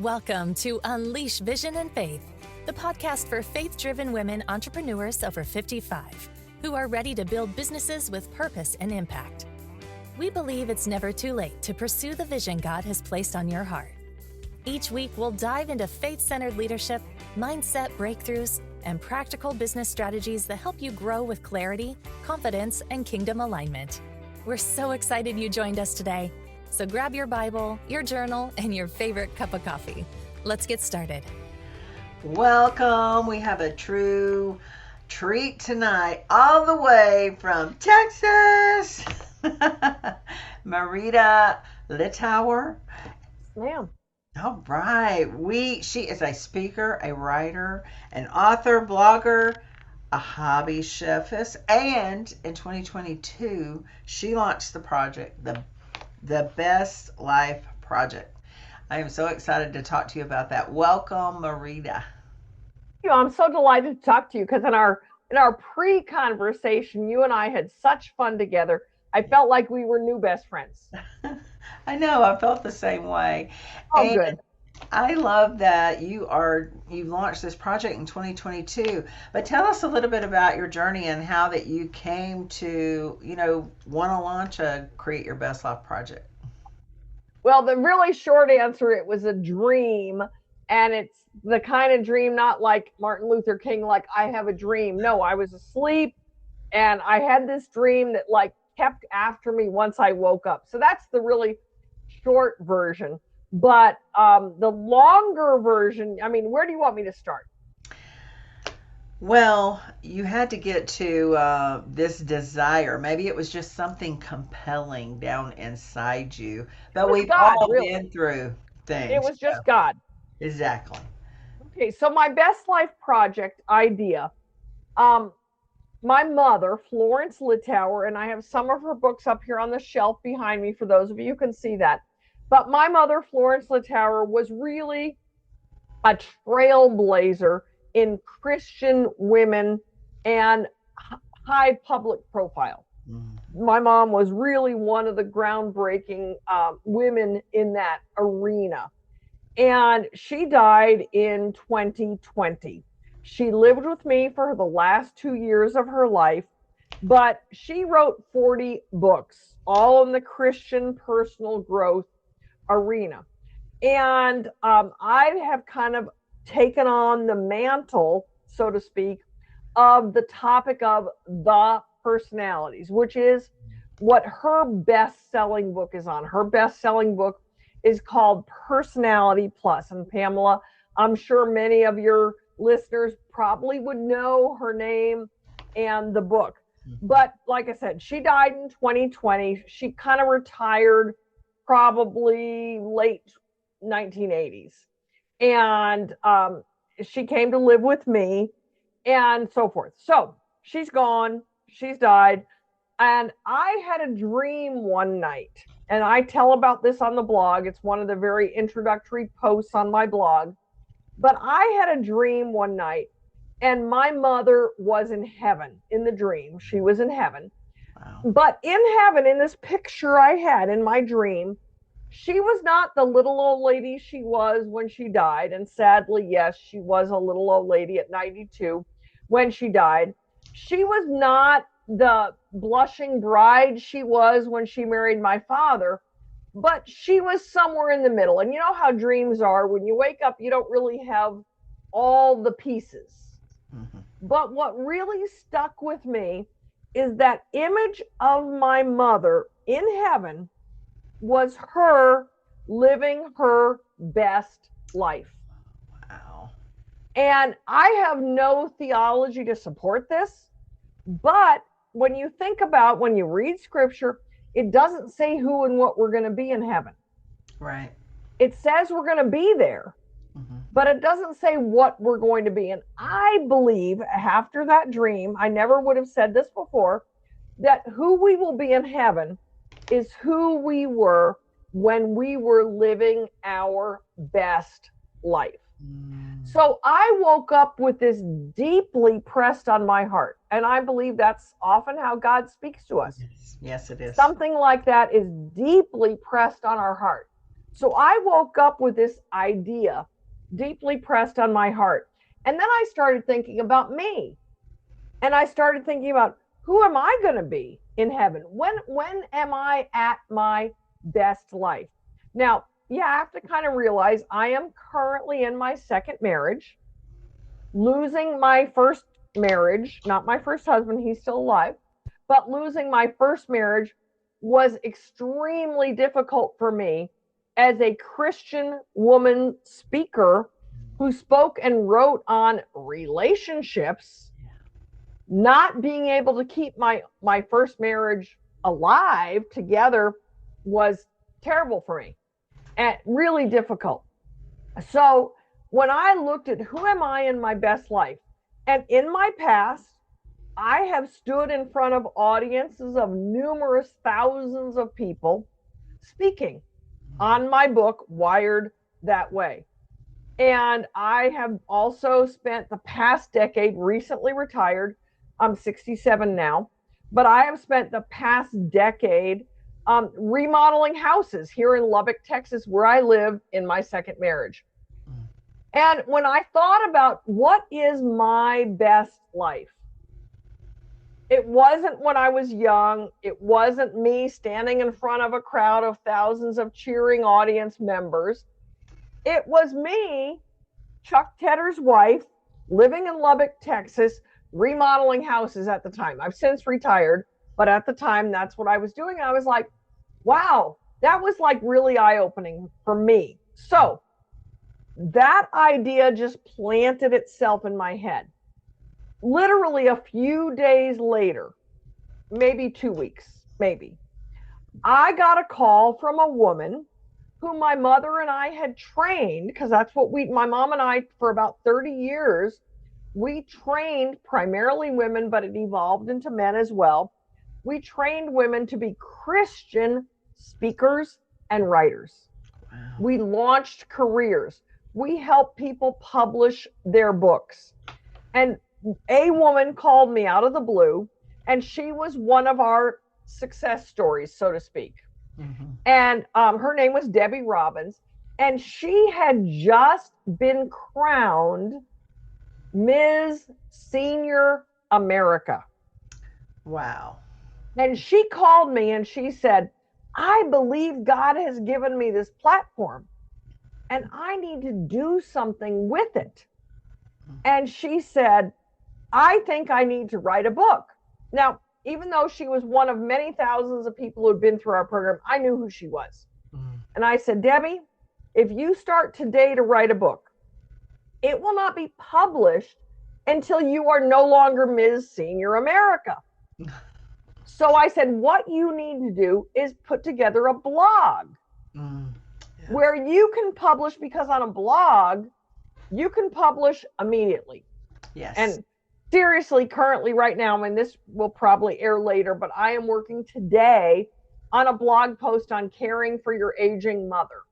Welcome to Unleash Vision and Faith, the podcast for faith-driven women entrepreneurs over 55 who are ready to build businesses with purpose and impact. We believe it's never too late to pursue the vision God has placed on your heart. Each week, we'll dive into faith-centered leadership, mindset breakthroughs, and practical business strategies that help you grow with clarity, confidence, and kingdom alignment. We're so excited you joined us today. So grab your Bible, your journal, and your favorite cup of coffee. Let's get started. Welcome. We have a true treat tonight, all the way from Texas. Marita Littauer. Ma'am. All right. She is a speaker, a writer, an author, blogger, a hobby chefess, and in 2022, she launched the project, the Best Life Project. I am so excited to talk to you about that. Welcome, Marita. I'm so delighted to talk to you because in our pre-conversation, you and I had such fun together. I felt like we were new best friends. I know, I felt the same way. Oh, and good. I love that you launched this project in 2022. But tell us a little bit about your journey and how that you came to, want to launch a Create Your Best Life project. Well, the really short answer, it was a dream, and it's the kind of dream not like Martin Luther King, like I have a dream. No, I was asleep and I had this dream that kept after me once I woke up. So that's the really short version. But the longer version, where do you want me to start? Well, you had to get to this desire. Maybe it was just something compelling down inside you. But we've all been through things. It was just God. Exactly. Okay, so my Best Life Project idea. My mother, Florence Littauer, and I have some of her books up here on the shelf behind me for those of you who can see that. But my mother, Florence Littauer, was really a trailblazer in Christian women and high public profile. My mom was really one of the groundbreaking women in that arena. And she died in 2020. She lived with me for the last 2 years of her life, but she wrote 40 books, all in the Christian personal growth arena. And I have kind of taken on the mantle, so to speak, of the topic of the personalities, which is what her best-selling book is on. Her best-selling book is called Personality Plus. And Pamela, I'm sure many of your listeners probably would know her name and the book. But like I said, she died in 2020. She kind of retired probably late 1980s. And she came to live with me and so forth. So she's gone. She's died. And I had a dream one night. And I tell about this on the blog. It's one of the very introductory posts on my blog. But I had a dream one night, and my mother was in heaven in the dream. She was in heaven. Wow. But in heaven, in this picture I had in my dream, she was not the little old lady she was when she died. And sadly, yes, she was a little old lady at 92 when she died. She was not the blushing bride she was when she married my father, but she was somewhere in the middle. And you know how dreams are. When you wake up, you don't really have all the pieces. Mm-hmm. But what really stuck with me is that image of my mother in heaven was her living her best life. Wow. And I have no theology to support this, but when you think about, when you read scripture, it doesn't say who and what we're going to be in heaven. Right. It says we're going to be there, but it doesn't say what we're going to be. And I believe after that dream, I never would have said this before, that who we will be in heaven is who we were when we were living our best life. So I woke up with this deeply pressed on my heart. And I believe that's often how God speaks to us. Yes, it is. Something like that is deeply pressed on our heart. So I woke up with this idea deeply pressed on my heart. And then I started thinking about me. And I started thinking about, who am I going to be in heaven? When am I at my best life? Now, you have to kind of realize I am currently in my second marriage, losing my first marriage, not my first husband, he's still alive, but losing my first marriage was extremely difficult for me as a Christian woman speaker who spoke and wrote on relationships. Not being able to keep my first marriage alive together was terrible for me and really difficult. So when I looked at who am I in my best life, and in my past, I have stood in front of audiences of numerous thousands of people speaking on my book, Wired That Way. And I have also spent the past decade, recently retired, I'm 67 now, but I have spent the past decade remodeling houses here in Lubbock, Texas, where I live in my second marriage. And when I thought about what is my best life, it wasn't when I was young. It wasn't me standing in front of a crowd of thousands of cheering audience members. It was me, Chuck Tedder's wife, living in Lubbock, Texas, remodeling houses at the time. I've since retired, but at the time, that's what I was doing. And I was like, wow, that was like really eye-opening for me. So that idea just planted itself in my head. Literally a few days later, maybe 2 weeks, maybe, I got a call from a woman who my mother and I had trained, because that's what my mom and I, for about 30 years, we trained primarily women, but it evolved into men as well. We trained women to be Christian speakers and writers. Wow. We launched careers. We helped people publish their books. And a woman called me out of the blue, and she was one of our success stories, so to speak. Mm-hmm. And her name was Debbie Robbins, and she had just been crowned Ms. Senior America. Wow. And she called me and she said, I believe God has given me this platform and I need to do something with it. And she said, I think I need to write a book. Now, even though she was one of many thousands of people who had been through our program, I knew who she was. And I said, Debbie, if you start today to write a book, it will not be published until you are no longer Ms. Senior America. So I said, what you need to do is put together a blog where you can publish, because on a blog, you can publish immediately. Yes. And seriously, currently right now, and this will probably air later, but I am working today on a blog post on caring for your aging mother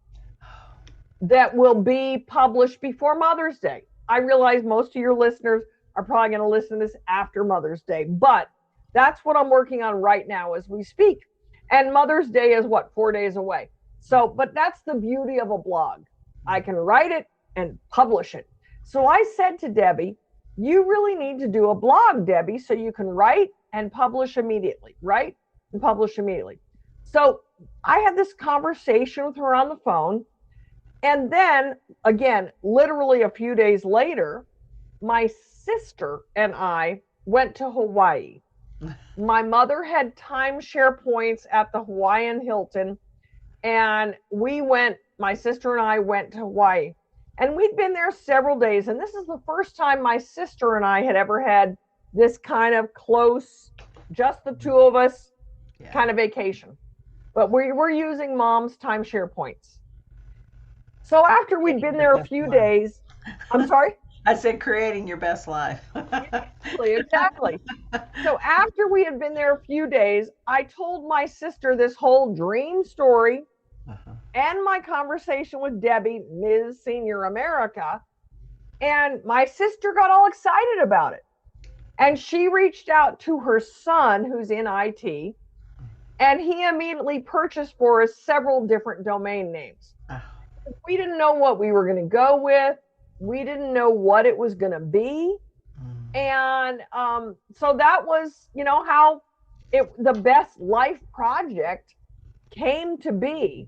that will be published before Mother's Day. I realize most of your listeners are probably going to listen to this after Mother's Day, but that's what I'm working on right now as we speak. And Mother's Day is 4 days away. So, but that's the beauty of a blog. I can write it and publish it. So I said to Debbie, you really need to do a blog, Debbie, so you can write and publish immediately, write and publish immediately. So I had this conversation with her on the phone. And then again, literally a few days later, my sister and I went to Hawaii. My mother had timeshare points at the Hawaiian Hilton, and my sister and I went to Hawaii. And we'd been there several days, and this is the first time my sister and I had ever had this kind of close, just the two of us kind of vacation. But we were using Mom's timeshare points. So after we'd been there a few days, I'm sorry? I said creating your best life. Exactly. So after we had been there a few days, I told my sister this whole dream story and my conversation with Debbie, Ms. Senior America. And my sister got all excited about it. And she reached out to her son, who's in IT, And he immediately purchased for us several different domain names. We didn't know what we were going to go with. We didn't know what it was going to be. And so that was, how the Best Life Project came to be.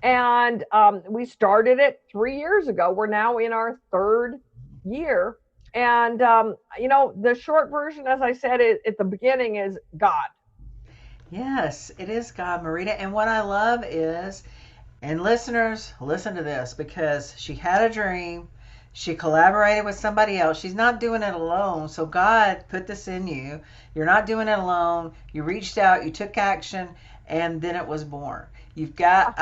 And we started it 3 years ago. We're now in our third year. And, the short version, as I said at the beginning, is God. Yes, it is God, Marita. And what I love is, and listeners, listen to this, because she had a dream. She collaborated with somebody else. She's not doing it alone. So God put this in you. You're not doing it alone. You reached out, you took action, and then it was born. You've got,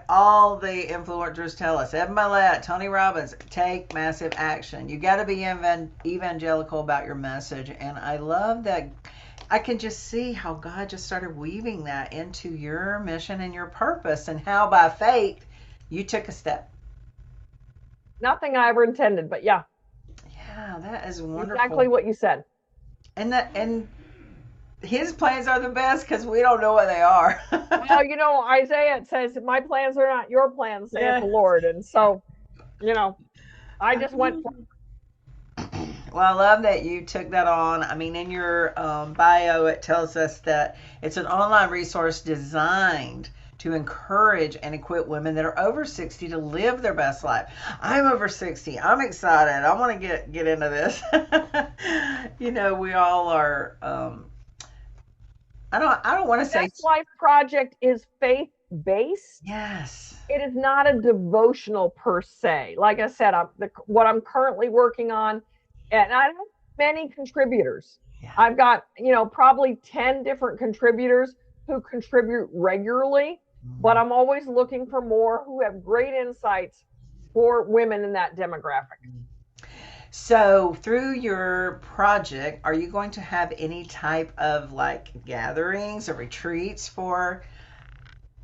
all the influencers tell us, Ed Millett, Tony Robbins, take massive action. You got to be evangelical about your message. And I love that. I can just see how God just started weaving that into your mission and your purpose, and how by faith you took a step. Nothing I ever intended, but yeah. Yeah, that is wonderful. Exactly what you said. And his plans are the best, because we don't know what they are. Well, Isaiah says, my plans are not your plans, saith the Lord. And so, I just went for it. Well, I love that you took that on. In your bio, it tells us that it's an online resource designed to encourage and equip women that are over 60 to live their best life. I'm over 60. I'm excited. I want to get into this. We all are. I don't want to say. Best Life Project is faith-based. Yes. It is not a devotional per se. Like I said, what I'm currently working on, and I have many contributors. Yeah. I've got, probably 10 different contributors who contribute regularly, but I'm always looking for more who have great insights for women in that demographic. So through your project, are you going to have any type of gatherings or retreats for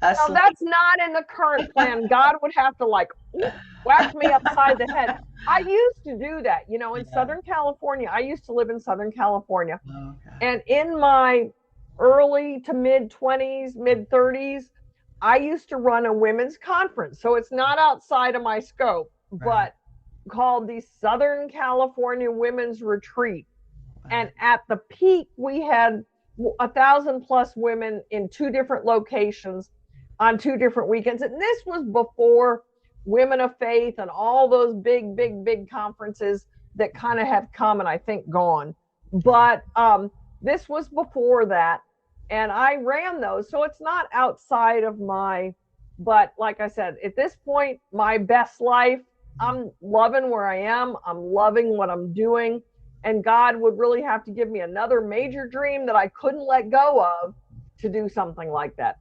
us? No, that's not in the current plan. God would have to whack me upside the head. I used to do that, in Southern California. I used to live in Southern California. Okay. And in my early to mid 20s, mid 30s, I used to run a women's conference. So it's not outside of my scope, but called the Southern California Women's Retreat. Wow. And at the peak, we had 1,000+ women in 2 different locations on 2 different weekends. And this was before Women of Faith and all those big conferences that kind of have come and I think gone. But this was before that. And I ran those. So it's not outside of but like I said, at this point, my best life, I'm loving where I am. I'm loving what I'm doing. And God would really have to give me another major dream that I couldn't let go of to do something like that.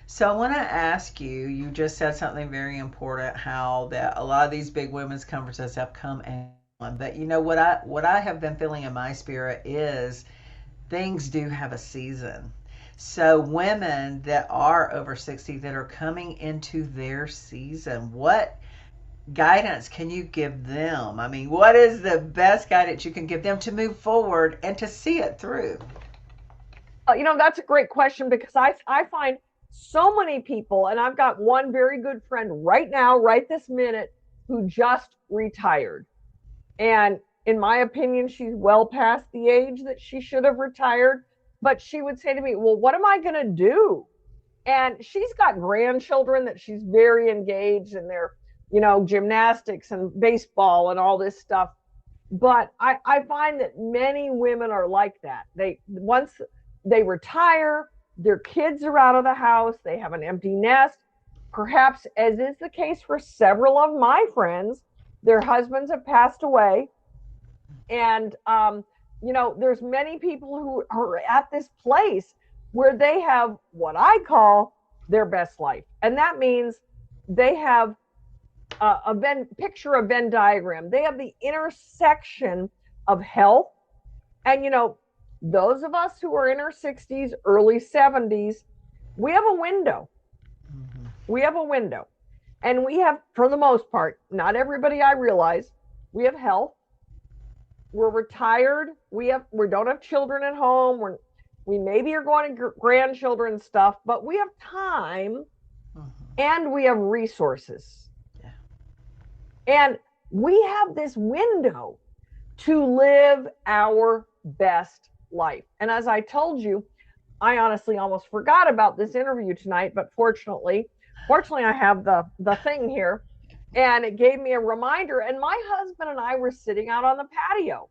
So I want to ask you, you just said something very important, how that a lot of these big women's conferences have come and gone. But what I have been feeling in my spirit is things do have a season. So women that are over 60 that are coming into their season, what guidance can you give them? What is the best guidance you can give them to move forward and to see it through? That's a great question, because I find so many people, and I've got one very good friend right now, right this minute, who just retired. And in my opinion, she's well past the age that she should have retired. But she would say to me, well, what am I going to do? And she's got grandchildren that she's very engaged in their, gymnastics and baseball and all this stuff. But I find that many women are like that. Once they retire, their kids are out of the house, they have an empty nest. Perhaps, as is the case for several of my friends, their husbands have passed away. And, there's many people who are at this place where they have what I call their best life. And that means they have picture a Venn diagram. They have the intersection of health. And, those of us who are in our 60s, early 70s, we have a window. Mm-hmm. We have a window. And we have, for the most part, not everybody, I realize, we have health. We're retired. We don't have children at home. We maybe are going to grandchildren stuff, but we have time and we have resources. Yeah. And we have this window to live our best life. And as I told you, I honestly almost forgot about this interview tonight, but fortunately I have the thing here, and it gave me a reminder. And my husband and I were sitting out on the patio,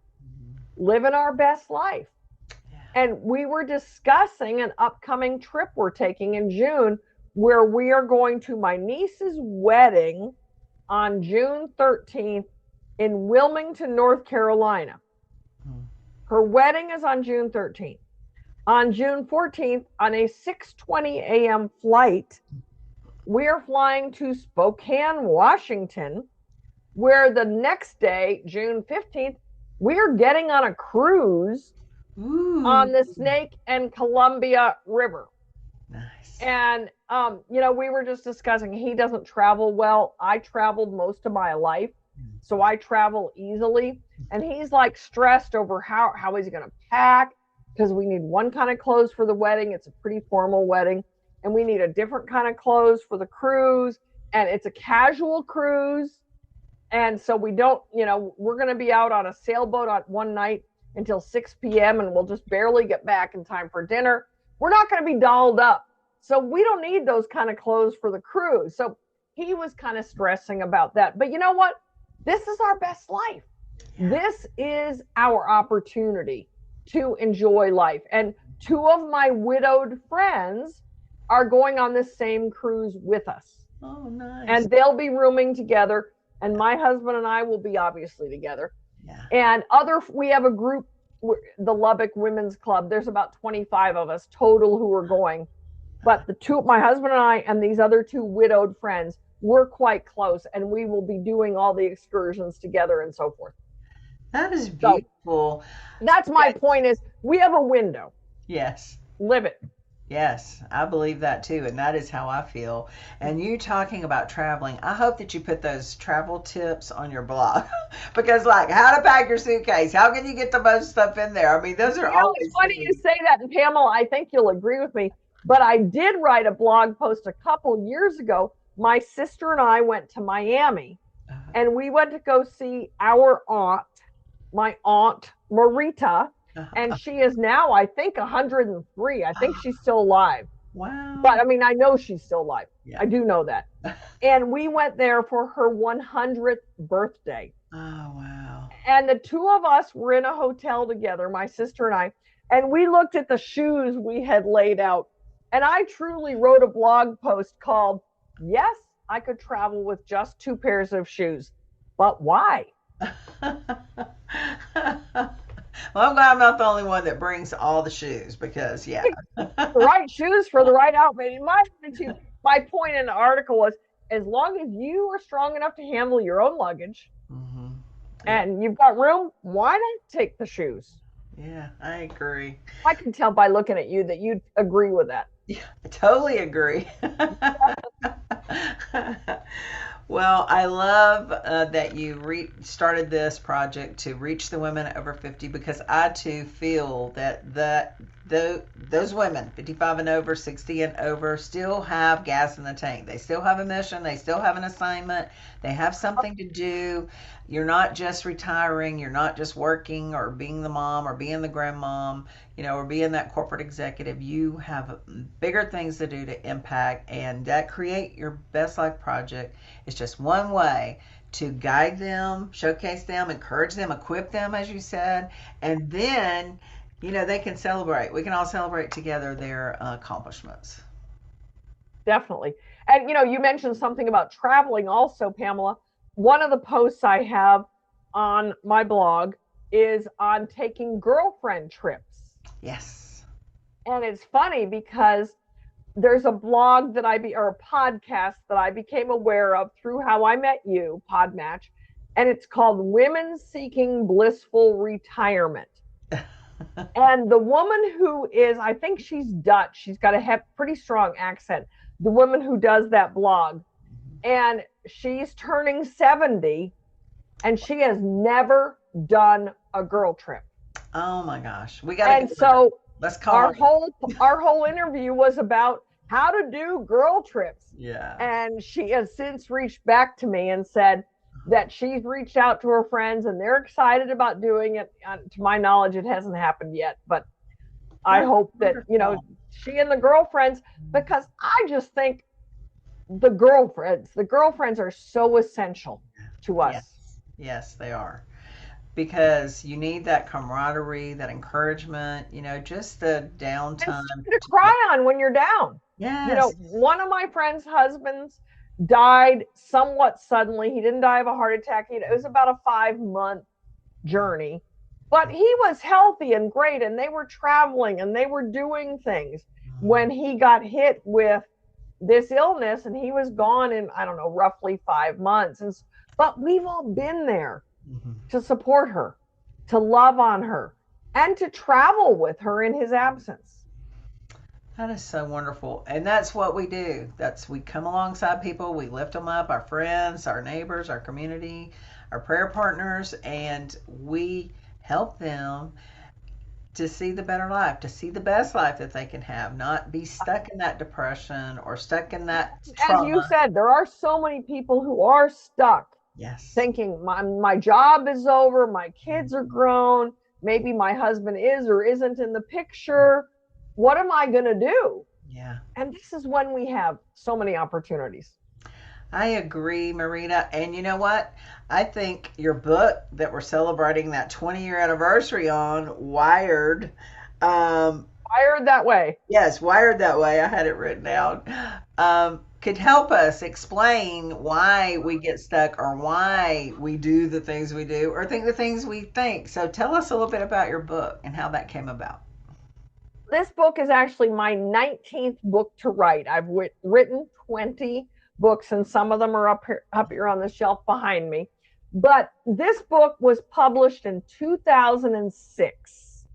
living our best life. And we were discussing an upcoming trip we're taking in June, where we are going to my niece's wedding on June 13th in Wilmington, North Carolina. Her wedding is on June 13th. On June 14th, on a 6:20 a.m. flight, we are flying to Spokane, Washington, where the next day, June 15th, we are getting on a cruise on the Snake and Columbia River. Nice. And, we were just discussing, he doesn't travel well. I traveled most of my life, so I travel easily. And he's like stressed over how is he going to pack, because we need one kind of clothes for the wedding. It's a pretty formal wedding. And we need a different kind of clothes for the cruise. And it's a casual cruise. And so we don't, we're going to be out on a sailboat on one night until 6 p.m. and we'll just barely get back in time for dinner. We're not going to be dolled up. So we don't need those kind of clothes for the cruise. So he was kind of stressing about that. But you know what? This is our best life. This is our opportunity to enjoy life. And two of my widowed friends are going on this same cruise with us. Oh, nice. And they'll be rooming together. And my husband and I will be obviously together. Yeah. And we have a group, the Lubbock Women's Club. There's about 25 of us total who are going. But my husband and I and these other two widowed friends, we're quite close, and we will be doing all the excursions together and so forth. That is beautiful. So that's my point, is we have a window. Yes. Live it. Yes, I believe that too, and that is how I feel. And you talking about traveling, I hope that you put those travel tips on your blog, because like how to pack your suitcase, how can you get the most stuff in there? I mean, those are always it's funny you say that, and Pamela, I think you'll agree with me, but I did write a blog post a couple years ago. My sister and I went to Miami, and we went to go see our aunt, my aunt Marita. And she is now, I think, 103. I think she's still alive. Wow. But I mean, I know she's still alive. Yeah. I do know that. And we went there for her 100th birthday. Oh, wow. And the two of us were in a hotel together, my sister and I, and we looked at the shoes we had laid out. And I truly wrote a blog post called, "Yes, I could travel with just 2 pairs of shoes, but why?" Well, I'm glad I'm not the only one that brings all the shoes, because, yeah. The right shoes for the right outfit. In my attitude, my point in the article was, as long as you are strong enough to handle your own luggage and you've got room, why not take the shoes? Yeah, I agree. I can tell by looking at you that you agree with that. Yeah, I totally agree. Well, I love that you started this project to reach the women over 50, because I too feel that those women 55 and over, 60 and over still have gas in the tank. They still have a mission. They still have an assignment. They have something to do. You're not just retiring. You're not just working or being the mom or being the grandmom, or being that corporate executive. You have bigger things to do to impact, and that Create Your Best Life project is just one way to guide them, showcase them, encourage them, equip them, as you said, and then, they can celebrate. We can all celebrate together their accomplishments. Definitely. And, you mentioned something about traveling also, Pamela. One of the posts I have on my blog is on taking girlfriend trips. Yes. And it's funny because there's a blog or a podcast that I became aware of through How I Met You, Podmatch, and it's called Women Seeking Blissful Retirement. And the woman who is, I think she's Dutch, she's got a pretty strong accent, the woman who does that blog, and she's turning 70, and she has never done a girl trip. Oh my gosh. We got to. And so Let's call Our whole interview was about how to do girl trips. Yeah. And she has since reached back to me and said that she's reached out to her friends and they're excited about doing it. To my knowledge, it hasn't happened yet, but I hope that, she and the girlfriends, because I just think the girlfriends are so essential to us. Yes, they are. Because you need that camaraderie, that encouragement, just the downtime. To cry on when you're down. Yes. One of my friend's husbands died somewhat suddenly. He didn't die of a heart attack. It was about a 5-month journey, but he was healthy and great, and they were traveling and they were doing things when he got hit with this illness, and he was gone in, I don't know, roughly 5 months. But we've all been there to support her, to love on her, and to travel with her in his absence. That is so wonderful. And that's what we do. We come alongside people, we lift them up, our friends, our neighbors, our community, our prayer partners, and we help them to see the better life, to see the best life that they can have, not be stuck in that depression or stuck in that trauma. As you said, there are so many people who are stuck. Yes. Thinking my job is over, my kids are grown, maybe my husband is or isn't in the picture. What am I going to do? Yeah. And this is when we have so many opportunities. I agree, Marita. And you know what? I think your book that we're celebrating that 20-year anniversary on, Wired. Wired That Way. Yes, Wired That Way. I had it written down. Could help us explain why we get stuck or why we do the things we do or think the things we think. So tell us a little bit about your book and how that came about. This book is actually my 19th book to write. I've written 20 books, and some of them are up here on the shelf behind me. But this book was published in 2006.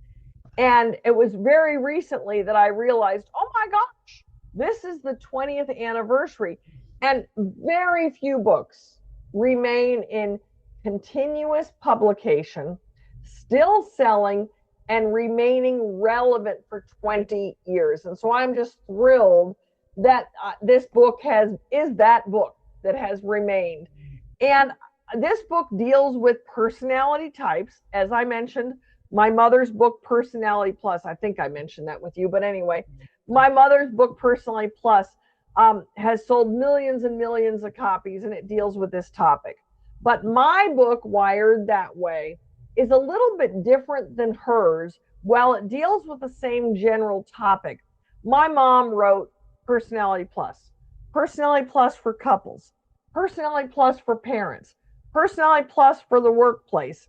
And it was very recently that I realized, oh my gosh, this is the 20th anniversary. And very few books remain in continuous publication, still selling, and remaining relevant for 20 years. And so I'm just thrilled that this book is that book that has remained. And this book deals with personality types. As I mentioned, my mother's book, Personality Plus, I think I mentioned that with you, but anyway, my mother's book, Personality Plus, has sold millions and millions of copies, and it deals with this topic. But my book, Wired That Way, is a little bit different than hers. While it deals with the same general topic, my mom wrote Personality Plus for couples, Personality Plus for parents, Personality Plus for the workplace.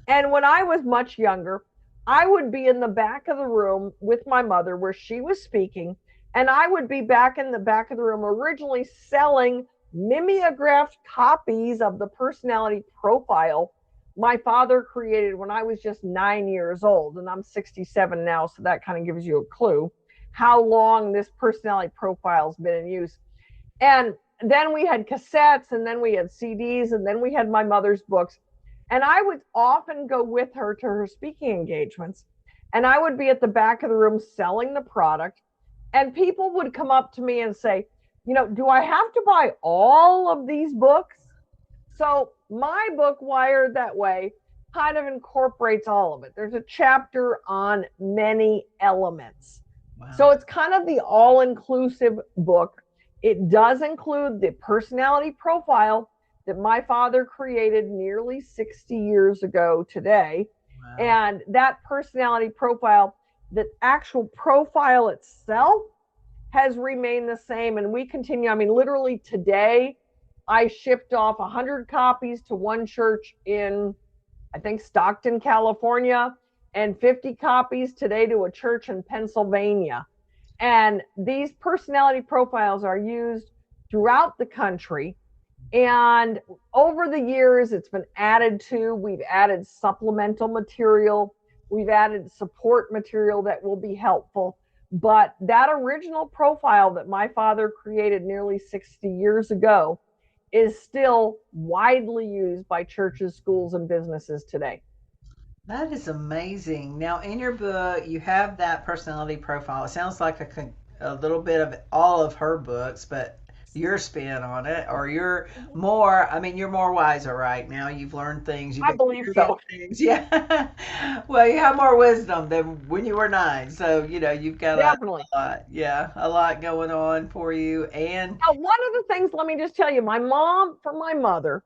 And when I was much younger, I would be in the back of the room with my mother where she was speaking, and I would be back in the back of the room originally selling mimeographed copies of the personality profile my father created when I was just 9 years old, and I'm 67 now, so that kind of gives you a clue how long this personality profile's been in use. And then we had cassettes, and then we had CDs, and then we had my mother's books. And I would often go with her to her speaking engagements, and I would be at the back of the room selling the product, and people would come up to me and say, do I have to buy all of these books? So my book, Wired That Way, kind of incorporates all of it. There's a chapter on many elements. Wow. So it's kind of the all-inclusive book. It does include the personality profile that my father created nearly 60 years ago today. Wow. And that personality profile, the actual profile itself, has remained the same. And we continue. I mean, literally today, I shipped off 100 copies to one church in, I think, Stockton, California, and 50 copies today to a church in Pennsylvania. And these personality profiles are used throughout the country. And over the years, it's been added to. We've added supplemental material. We've added support material that will be helpful. But that original profile that my father created nearly 60 years ago is still widely used by churches, schools, and businesses today. That is amazing. Now, in your book, you have that personality profile. It sounds like a little bit of all of her books, but your spin on it, or you're more, I mean, you're more wiser right now. You've learned things, you've I believe experienced so. things. Yeah. Well, you have more wisdom than when you were 9. So, you've got Definitely. a lot, yeah, a lot going on for you. And Now, one of the things, let me just tell you, for my mother,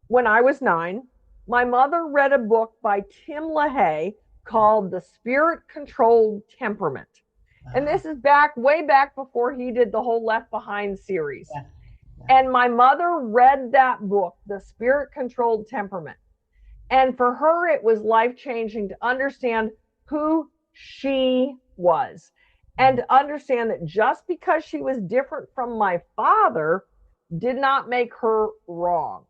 when I was 9, my mother read a book by Tim LaHaye called The Spirit Controlled Temperament. And this is way back before he did the whole Left Behind series. yeah, And my mother read that book, The Spirit Controlled Temperament. And for her, it was life changing to understand who she was and to understand that just because she was different from my father did not make her wrong.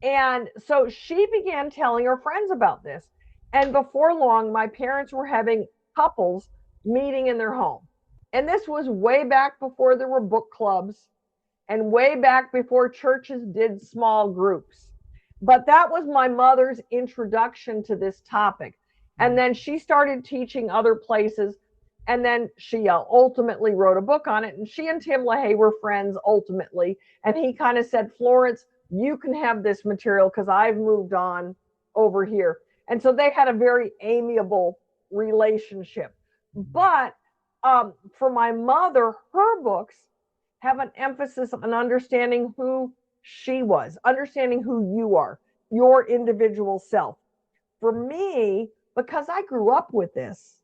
And so she began telling her friends about this. And before long, my parents were having couples meeting in their home. And this was way back before there were book clubs and way back before churches did small groups. But that was my mother's introduction to this topic. And then she started teaching other places. And then she ultimately wrote a book on it. And she and Tim LaHaye were friends ultimately. And he kind of said, Florence, you can have this material because I've moved on over here. And so they had a very amiable relationship. But for my mother, her books have an emphasis on understanding who she was, understanding who you are, your individual self. For me, because I grew up with this,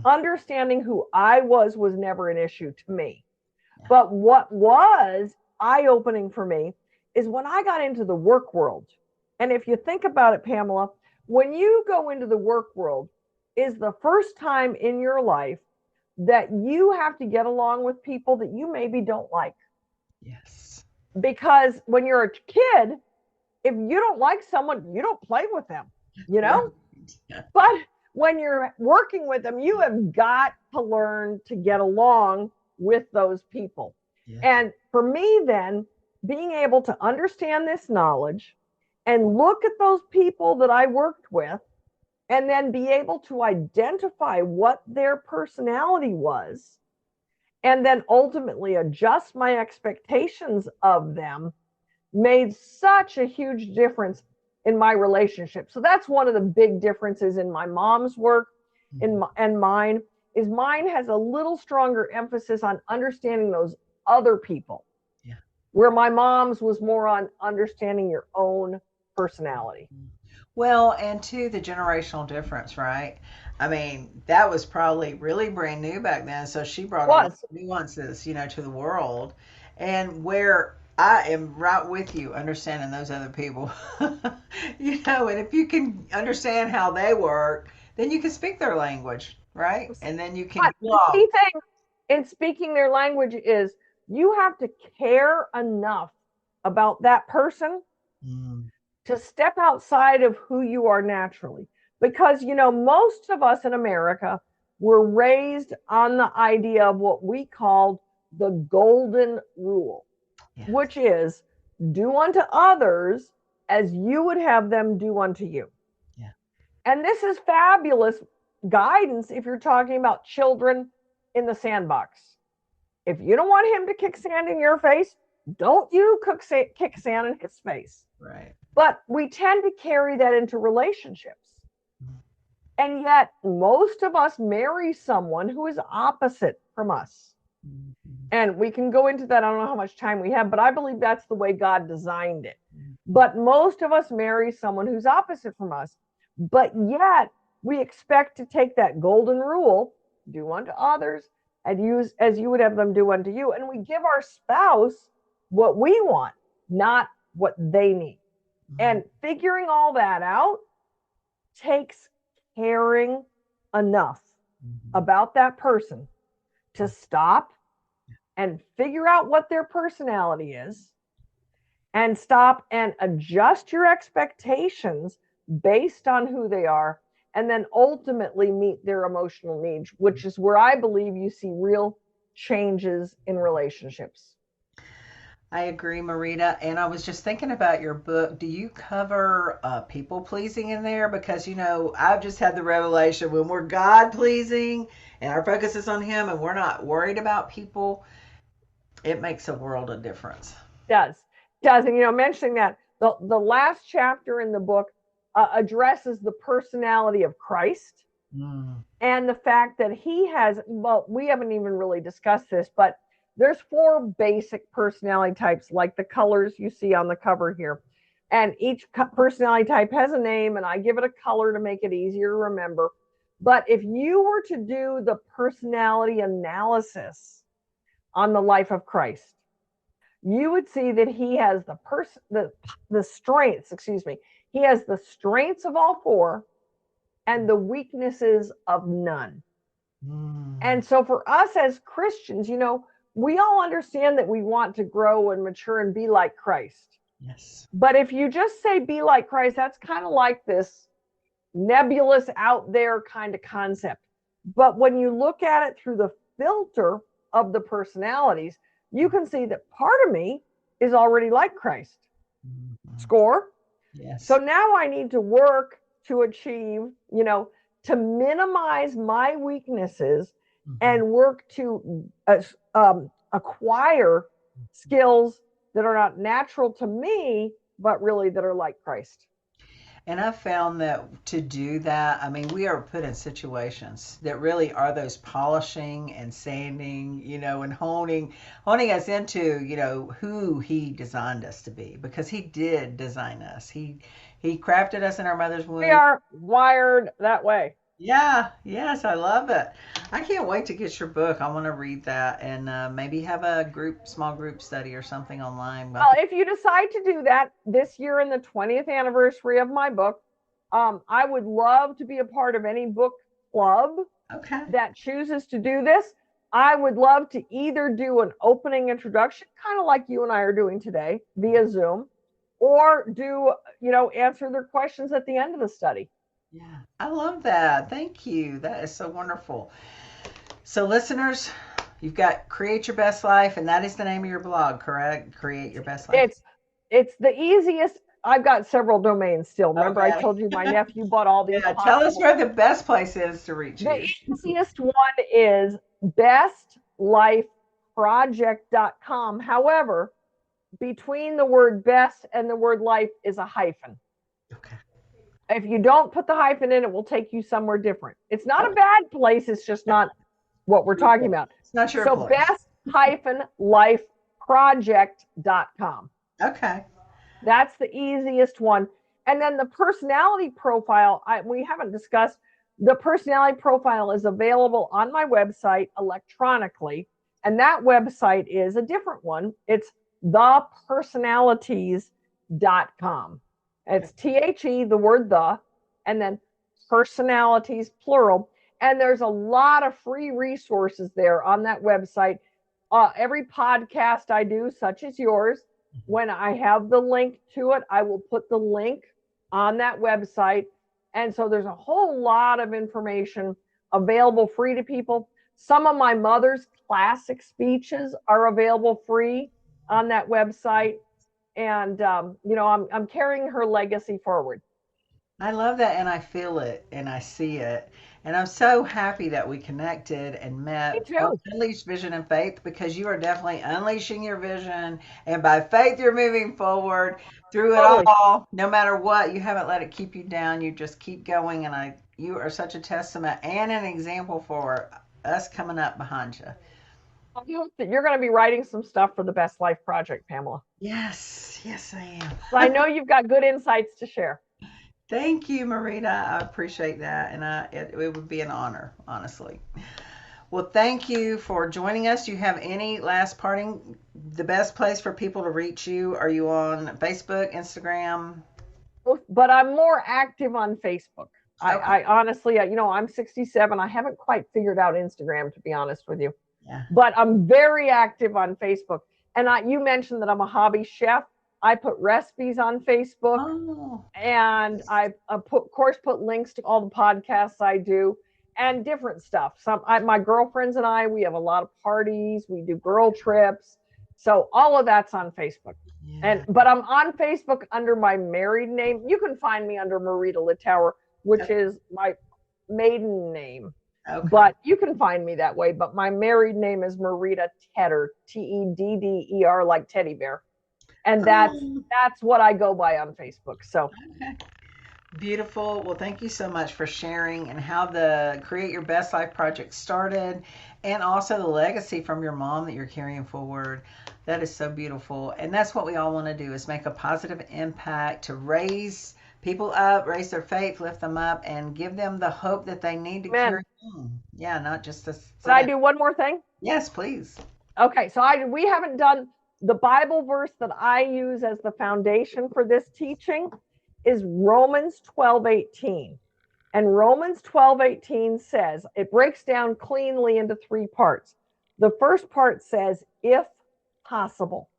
understanding who I was never an issue to me. Yeah. But what was eye-opening for me is when I got into the work world. And if you think about it, Pamela, when you go into the work world is the first time in your life that you have to get along with people that you maybe don't like. yes. Because when you're a kid, if you don't like someone, you don't play with them, Right. Yeah. But when you're working with them, you have got to learn to get along with those people. Yeah. And for me, then, being able to understand this knowledge and look at those people that I worked with, and then be able to identify what their personality was, and then ultimately adjust my expectations of them, made such a huge difference in my relationship. So that's one of the big differences in my mom's work and mine is mine has a little stronger emphasis on understanding those other people. Yeah. Where my mom's was more on understanding your own personality. Well, and to the generational difference, right? I mean, that was probably really brand new back then. So she brought a lot of nuances, to the world. And where I am right with you, understanding those other people, and if you can understand how they work, then you can speak their language, right? And then you can. But the key thing in speaking their language is you have to care enough about that person to step outside of who you are naturally. Because, most of us in America were raised on the idea of what we called the golden rule, yes. Which is do unto others as you would have them do unto you. Yeah. And this is fabulous guidance if you're talking about children in the sandbox. If you don't want him to kick sand in your face, don't you kick sand in his face. Right. But we tend to carry that into relationships. And yet most of us marry someone who is opposite from us. And we can go into that. I don't know how much time we have, but I believe that's the way God designed it. But most of us marry someone who's opposite from us. But yet we expect to take that golden rule, do unto others as you would have them do unto you. And we give our spouse what we want, not what they need. And figuring all that out takes caring enough about that person to stop and figure out what their personality is and stop and adjust your expectations based on who they are and then ultimately meet their emotional needs, which is where I believe you see real changes in relationships. I agree, Marita. And I was just thinking about your book. Do you cover people pleasing in there? Because, I've just had the revelation when we're God pleasing and our focus is on Him and we're not worried about people, it makes a world of difference. Does. And, mentioning that, the last chapter in the book addresses the personality of Christ and the fact that He has, well, we haven't even really discussed this, but there's 4 basic personality types, like the colors you see on the cover here. And each personality type has a name, and I give it a color to make it easier to remember. But if you were to do the personality analysis on the life of Christ, you would see that He has the strengths, He has the strengths of all 4 and the weaknesses of none. And so for us as Christians, we all understand that we want to grow and mature and be like Christ. Yes. But if you just say be like Christ, that's kind of like this nebulous out there kind of concept. But when you look at it through the filter of the personalities, you can see that part of me is already like Christ. Score? Yes. So now I need to work to achieve, to minimize my weaknesses and work to acquire skills that are not natural to me, but really that are like Christ. And I've found that to do that, we are put in situations that really are those polishing and sanding, and honing us into, who He designed us to be, because He did design us. He crafted us in our mother's womb. We are wired that way. Yeah, yes, I love it. I can't wait to get your book. I want to read that and maybe have a small group study or something online. Well, if you decide to do that this year in the 20th anniversary of my book, I would love to be a part of any book club that chooses to do this. I would love to either do an opening introduction, kind of like you and I are doing today via Zoom, or do, answer their questions at the end of the study. Yeah, I love that. Thank you. That is so wonderful. So listeners, you've got Create Your Best Life, and that is the name of your blog, correct? Create Your Best Life. It's the easiest. I've got several domains still. Remember, I told you my nephew bought all these. Yeah, tell us where the best place is to reach you. The easiest one is bestlifeproject.com. However, between the word best and the word life is a hyphen. Okay. If you don't put the hyphen in, it will take you somewhere different. It's not a bad place. It's just not what we're talking about. It's not your place. So best-lifeproject.com. Okay. That's the easiest one. And then the personality profile, we haven't discussed. The personality profile is available on my website electronically. And that website is a different one. It's thepersonalities.com. It's THE, the word the, and then personalities, plural. And there's a lot of free resources there on that website. Every podcast I do, such as yours, when I have the link to it, I will put the link on that website. And so there's a whole lot of information available free to people. Some of my mother's classic speeches are available free on that website. And, I'm carrying her legacy forward. I love that. And I feel it and I see it. And I'm so happy that we connected and met. Me too. Unleash Vision and Faith, because you are definitely unleashing your vision. And by faith, you're moving forward through it all. No matter what, you haven't let it keep you down. You just keep going. And you are such a testament and an example for us coming up behind you. I hope that you're going to be writing some stuff for the Best Life Project, Pamela. Yes, I am. So I know you've got good insights to share. Thank you, Marita. I appreciate that. And it would be an honor, honestly. Well, thank you for joining us. Do you have any last parting, the best place for people to reach you? Are you on Facebook, Instagram? But I'm more active on Facebook. Okay. I honestly, I'm 67. I haven't quite figured out Instagram, to be honest with you. Yeah. But I'm very active on Facebook. And you mentioned that I'm a hobby chef. I put recipes on Facebook, and I put links to all the podcasts I do and different stuff. My girlfriends and I, we have a lot of parties. We do girl trips. So all of that's on Facebook. Yeah. But I'm on Facebook under my married name. You can find me under Marita Littauer, which is my maiden name. Okay. But you can find me that way. But my married name is Marita Tedder, Tedder, like teddy bear. And that's what I go by on Facebook. So okay. Beautiful. Well, thank you so much for sharing and how the Create Your Best Life project started, and also the legacy from your mom that you're carrying forward. That is so beautiful. And that's what we all want to do, is make a positive impact to raise people up, raise their faith, lift them up, and give them the hope that they need to carry on. Yeah, not just this. Can I do one more thing? Yes, please. Okay, so we haven't done the Bible verse that I use as the foundation for this teaching is Romans 12:18. And Romans 12:18 says, it breaks down cleanly into 3 parts. The first part says, if possible.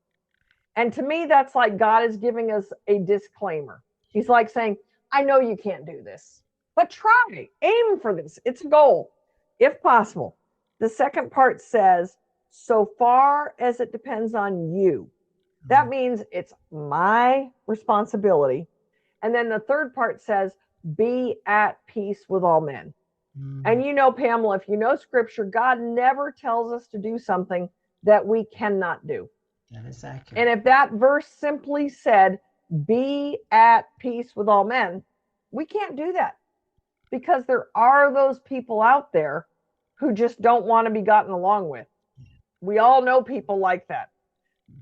And to me, that's like God is giving us a disclaimer. He's like saying, I know you can't do this, but try, aim for this. It's a goal, if possible. The second part says, so far as it depends on you. That means it's my responsibility. And then the third part says, be at peace with all men. And you know, Pamela, if you know scripture, God never tells us to do something that we cannot do. That is accurate. And if that verse simply said, be at peace with all men, we can't do that, because there are those people out there who just don't want to be gotten along with. We all know people like that.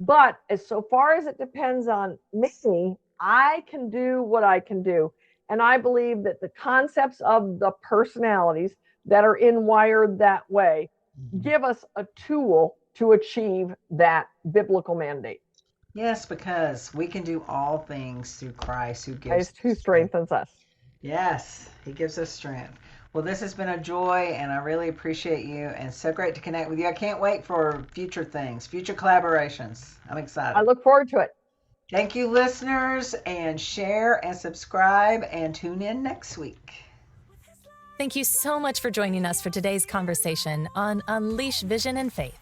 But as so far as it depends on me, I can do what I can do. And I believe that the concepts of the personalities that are wired that way give us a tool to achieve that biblical mandate. Yes, because we can do all things through Christ who strengthens us. Yes, he gives us strength. Well, this has been a joy, and I really appreciate you, and so great to connect with you. I can't wait for future things, future collaborations. I'm excited. I look forward to it. Thank you, listeners, and share and subscribe and tune in next week. Thank you so much for joining us for today's conversation on Unleash Vision and Faith.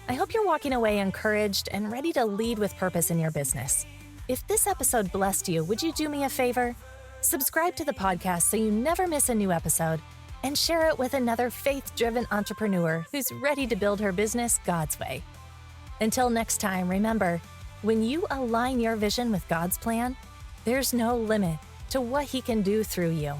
I hope you're walking away encouraged and ready to lead with purpose in your business. If this episode blessed you, would you do me a favor? Subscribe to the podcast so you never miss a new episode, and share it with another faith-driven entrepreneur who's ready to build her business God's way. Until next time, remember, when you align your vision with God's plan, there's no limit to what He can do through you.